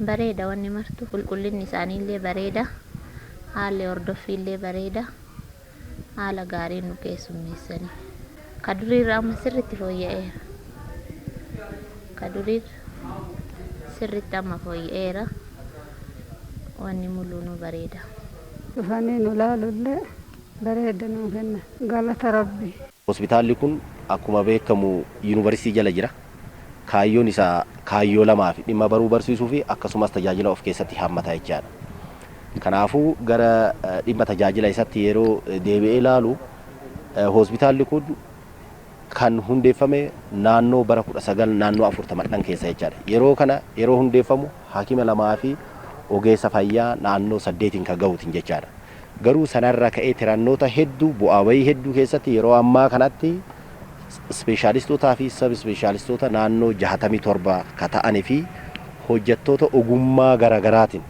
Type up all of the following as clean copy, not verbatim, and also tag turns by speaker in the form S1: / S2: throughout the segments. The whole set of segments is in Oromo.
S1: bareeda wanni martu qulqullinni isaaniillee bareeda, haalli hordoffiillee bareeda, haala gaariin nu keessummeessanii. Ka duriirra amma sirriitti fooyya'eera. Ka duriirra sirriitti amma fooyya'eera. Wanni mul'uunu bareeda.
S2: Dhufanii nu laalullee bareeda nuu kenna. Galata Rabbii.
S3: Hospitaalli kun akkuma beekamu yuunivarsiitii jala jira. Kaayyoon isaa kaayyoo lamaa fi dhimma baruu barsiisuu fi akkasumas tajaajila of keessatti hammata jechaadha. Kanaafuu gara dhimma tajaajila isaatti yeroo deebi'ee ilaalu hospitaalli kun kan hundeeffame naannoo bara 1940 keessa jechaadha. Yeroo kana yeroo hundeeffamu haakima lamaa fi ogeessa fayyaa naannoo 8 kan gahuutiin jechaadha. Garuu sanarra ka'ee tirannoota hedduu bu'aa bayii hedduu keessatti yeroo ammaa kanatti ispeeshaalistoota fi sab ispeeshaalistoota naannoo 67 ka ta'anii fi hojjettoota ogummaa garaagaraatiin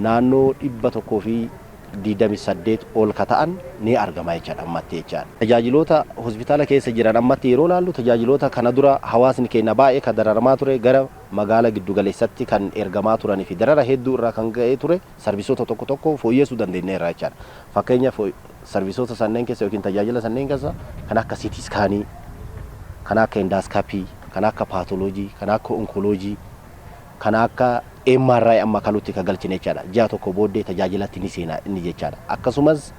S3: naannoo 128 ol ka ta'an ni argama jechaadha ammatti jechaadha. Tajaajiloota hospitaala keessa jiran ammatti yeroo ilaallu tajaajiloota kana dura hawaasni keenya baay'ee kan dararamaa ture gara magaala giddu galeessatti kan ergamaa turanii fi darara hedduu irraa kan ga'ee ture sarbisoota tokko tokko fooyyessuu dandeenyeerra jechaadha. Fakkeenyaaf sarbisoota sanneen keessa yookiin tajaajila sanneen keessa kan akka CT scaanii, kan akka endaaskaappii, kan akka paatoloojii, kan akka onkoloojii, kan akka MRI amma kanutti ka galchine jechaadha. Ji'a tokko booddee tajaajilatti ni seenaa inni jechaadha. Akkasumas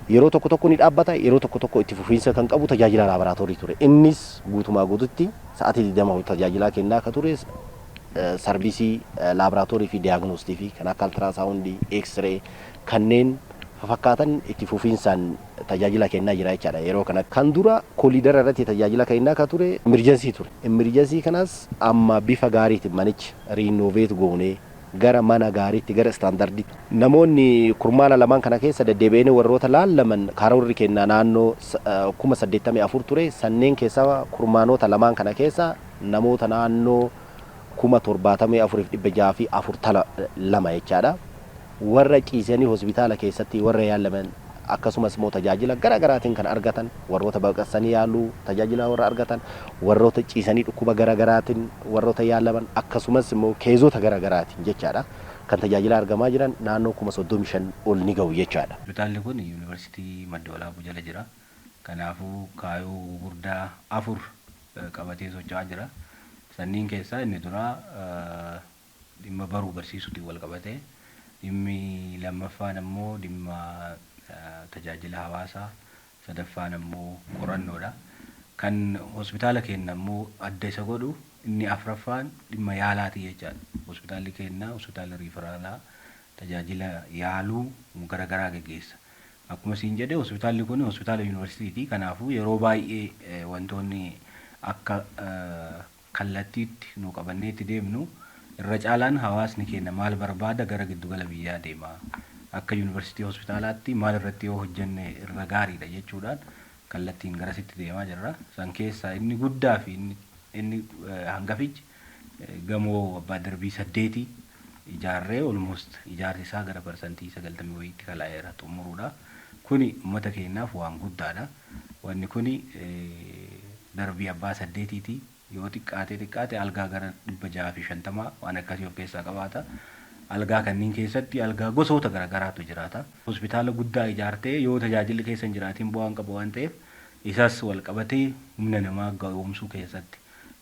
S3: yeroo tokko tokko ni dhaabbata, yeroo tokko tokko itti fufiinsa kan qabu tajaajila laaboraatoorii ture. Innis guutumaa guututti sa'aatii 20 tajaajilaa kennaa akka ture sarvisii laaboraatoorii fi diyaagnoostii fi kan akka altiraasaawundii, X-ray kanneen fakkaatan itti fufiinsaan tajaajila kennaa jira jechaadha. Yeroo kana kan dura kooliidara irratti tajaajila kennaa akka ture emerjensii ture. Emerjensii kanas amma bifa gaariitiin manicha riinooveet goonee gara mana gaariitti gara istaandardiitti namoonni kurmaana lamaan kana keessa deddeebi'anii warroota laalaman karoorri kennaa naannoo 84 ture. Sanneen keessaa kurmaanota lamaan kana keessa namoota naannoo 74,642 jechaadha. Warra ciisanii hospitaala keessatti warra yaalaman akkasumas immoo tajaajila garaagaraatiin kan argatan warroota baqaqsanii yaaluu tajaajila warra argatan warroota ciisanii dhukkuba garaagaraatiin warroota yaalaman akkasumas immoo keezota garaagaraatiin jechaadha kan tajaajila argamaa jiran naannoo 35 ol ni gahu jechaadha.
S4: Hospitaalli kun yuunivarsiitii Madda Walaabuu jala jira. Kanaafuu kaayyoo gurguddaa 4 qabatee socho'aa jira. Sanniin keessaa inni dura dhimma baruu barsiisuutiin wal qabatee dhimmi lammaffaan ammoo dhimma tajaajila hawaasaa, sadaffaan ammoo qorannoodha. Kan hospitaala keenya ammoo adda isa godhu inni afraffaan dhimma yaalaati jechaadha. Hospitaalli keenya hospitaala riiferaalaa tajaajila yaaluu garaagaraa gaggeessa. Akkuma siin jedhe hospitaalli kun hospitaala yuunivarsiitiiti. Kanaafuu yeroo baay'ee wantoonni akka kallattiitti nu qabanneetti deemnu irra caalaan hawaasni keenya maal barbaada gara giddugala biyyaa deema. Akka yuunivarsiitii hospitaalaatti maal irratti yoo hojjenne irra gaariidha jechuudhaan kallattiin garasitti deemaa jirra. San keessaa inni guddaa fi inni hangafichi gamoo abbaa darbii 8 ijaarree almost ijaarsi isaa gara parsantii 90 wayiitti kalaa'eera xumuruudha. Kuni uummata keenyaaf waan guddaadha. Wanni kuni darbii abbaa 8ti. Yoo xiqqaate algaa gara 650 waan akkasii of keessaa qabaata. Algaa kanneen keessatti algaa gosoota garaagaraatu jiraata. Hospitaala guddaa ijaartee yoo tajaajilli keessa hin jiraatiin bu'aan qabu waan ta'eef isas wal qabatee humna namaa ga'oomsuu keessatti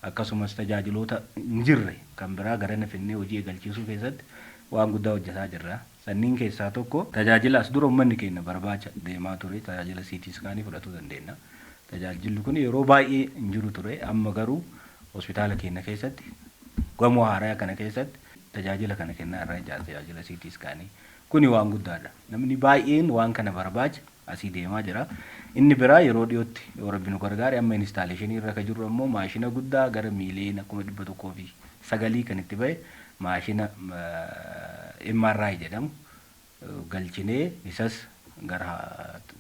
S4: akkasumas tajaajiloota hin jirre kan biraa gara nafinnee hojii eegalchiisuu keessatti waan guddaa hojjetaa jirra. Sanniin keessaa tokko tajaajila as dura uummanni keenya barbaacha deemaa ture tajaajila CT scaanii fudhatuu dandeenya. Tajaajilli kun yeroo baay'ee hin jiru ture amma garuu hospitaala keenya keessatti gamoo haaraa kana keessatti tajaajila kana kennaa irraa ijaarsa tajaajila CT scaanii kuni waan guddaadha. Namni baay'een waan kana barbaacha asii deemaa jira. Inni biraa yeroo dhiyootti yoo rabbi nu gargaare amma instaaleeshinii irra ka jirru ammoo maashina guddaa gara miiliyoona 1,109 kan itti ba'e maashina MRI jedhamu galchinee isas gara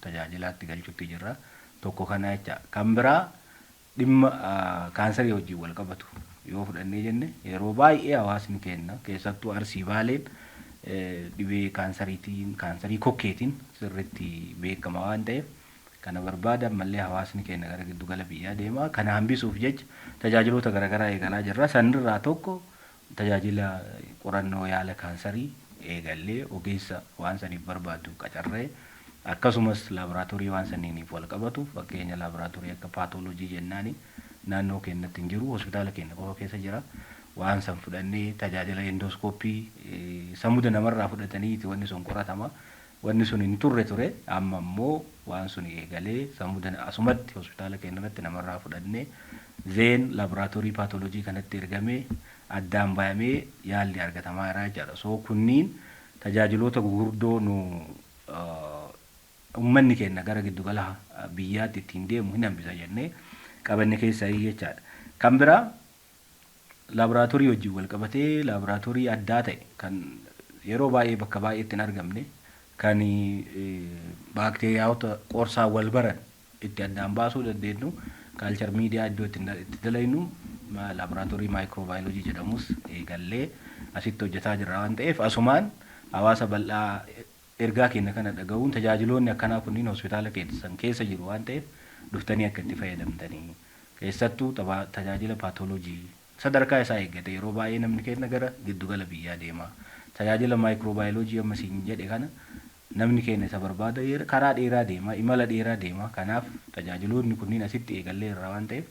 S4: tajaajilaatti galchuutti jirra. Tokko kana jecha kan biraa dhimma kaansarii wajjin wal qabatu yoo fudhannee jenne yeroo baay'ee hawaasni keenya keessattuu Arsii Baaleen dhibee kaansarii kokkeetiin sirriitti beekama waan ta'eef kana barbaadan mallee hawaasni keenya gara giddugala biyyaa deema. Kana hambisuuf jecha tajaajiloota garaagaraa eegalaa jirra. Sanirraa tokko tajaajila qorannoo yaala kaansarii eegallee ogeessa waan saniif barbaadu qacarree akkasumas laaboraatoorii waan saniiniif wal qabatu fakkeenya laaboraatoorii akka paatooloojii jennaani naannoo keenyatti hin jiru hospitaala keenya qofa keessa jira waan san fudhannee tajaajila endooskooppii samuda namarraa fudhataniiti wanni sun qoratama wanni sun hin turre ture amma immoo waan sun eegalee samuda asumatti hospitaala keenya irratti namarraa fudhannee zeen laaboraatoorii paatooloojii kanatti ergamee addaan bayamee yaalli argatamaa jira jechuudha. So kunniin tajaajiloota gurguddoo nu ummanni keenya gara giddugala biyyaatti ittiin deemu hin hambisa jennee qabanne keessaa jechaadha. Kan biraa laaboraatoorii wajjin wal qabatee laaboraatoorii addaa ta'e kan yeroo baay'ee bakka baay'eetti hin argamne kan baakteeriyaawota qorsaa wal baran itti addaan baasuu dandeenyu kaalchar miidiyaa iddoo itti dalaynu laaboraatoorii maayikiroobaayoloojii jedhamus eegallee asitti hojjetaa jirra waan ta'eef asumaan hawaasa bal'aa ergaa keenya kana dhaga'uun tajaajiloonni akkanaa kunniin hospitaala keessan keessa jiru waan ta'eef dhuftanii akka itti fayyadamtanii keessattuu tajaajila paatooloojii sadarkaa isaa eeggate yeroo baay'ee namni keenya gara giddugala biyyaa deema tajaajila maayikiroobaayoloojii amma siin jedhe kana namni keenya isa barbaada karaa dheeraa deema imala dheeraa deema kanaaf tajaajiloonni kunniin asitti eegallee irraa waan ta'eef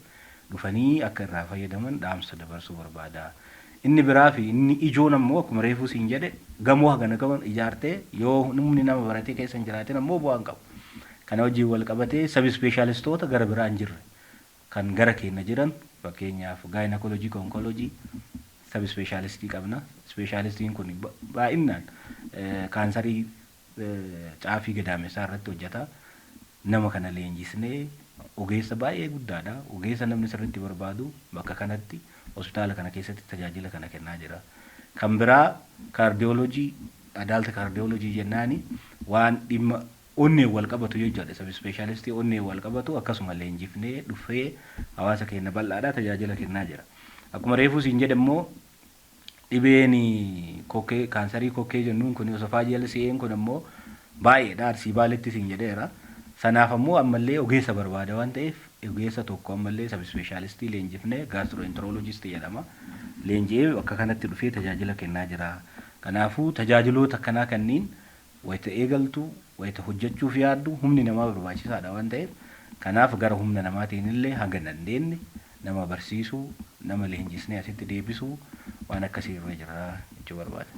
S4: dhufanii akka irraa fayyadaman dhaamsa dabarsuu barbaada. Inni biraa fi inni ijoon ammoo akkuma reefuu siin jedhe gamoo hagana qaban ijaartee yoo namni nama baratee keessa hin jiraatin ammoo bu'aan qabu. Kana wajjin wal qabatee sabi ispeeshaalistoota gara biraa hin jirre kan gara keenya jiran fakkeenyaaf gaayinakooloojii konkoloojii sabi ispeeshaalistii qabna. Ispeeshaalistiin kun baay'inaan kaansarii caafii gadaamessaa irratti hojjeta. Nama kana leenjisnee ogeessa baay'ee guddaadha. Ogeessa namni sirriitti barbaadu bakka kanatti hospitaala kana keessatti tajaajila kana kennaa jira. Kan biraa kaardiyooloojii adaalta kaardiyooloojii jennaani waan dhimma onneen wal qabatu jechuudha. Sabi ispeeshaalistii onneen wal qabatu akkasuma leenjifnee dhufee hawaasa keenya bal'aadhaa tajaajila kennaa jira. Akkuma reefuu siin jedhe immoo dhibeen kokkee kaansarii kokkee jennuun kun osofaajiyaal si'een kun immoo baay'eedha arsii baaletti siin jedheera. Sanaaf ammoo ammallee ogeessa barbaada waan ta'eef ogeessa tokko ammallee sabi ispeeshaalistii leenjifnee gaastirooenteroloojistii jedhama. Leenji'ee bakka kanatti dhufee tajaajila kennaa jira. Kanaafuu tajaajiloota akkanaa kanniin wayita eegaltu wayita hojjechuuf yaaddu humni namaa barbaachisaadha waan ta'eef kanaaf gara humna namaatiin illee hanga dandeenye nama barsiisuu nama leenjisnee asitti deebisuu waan akkasii irra jira jechuu barbaada.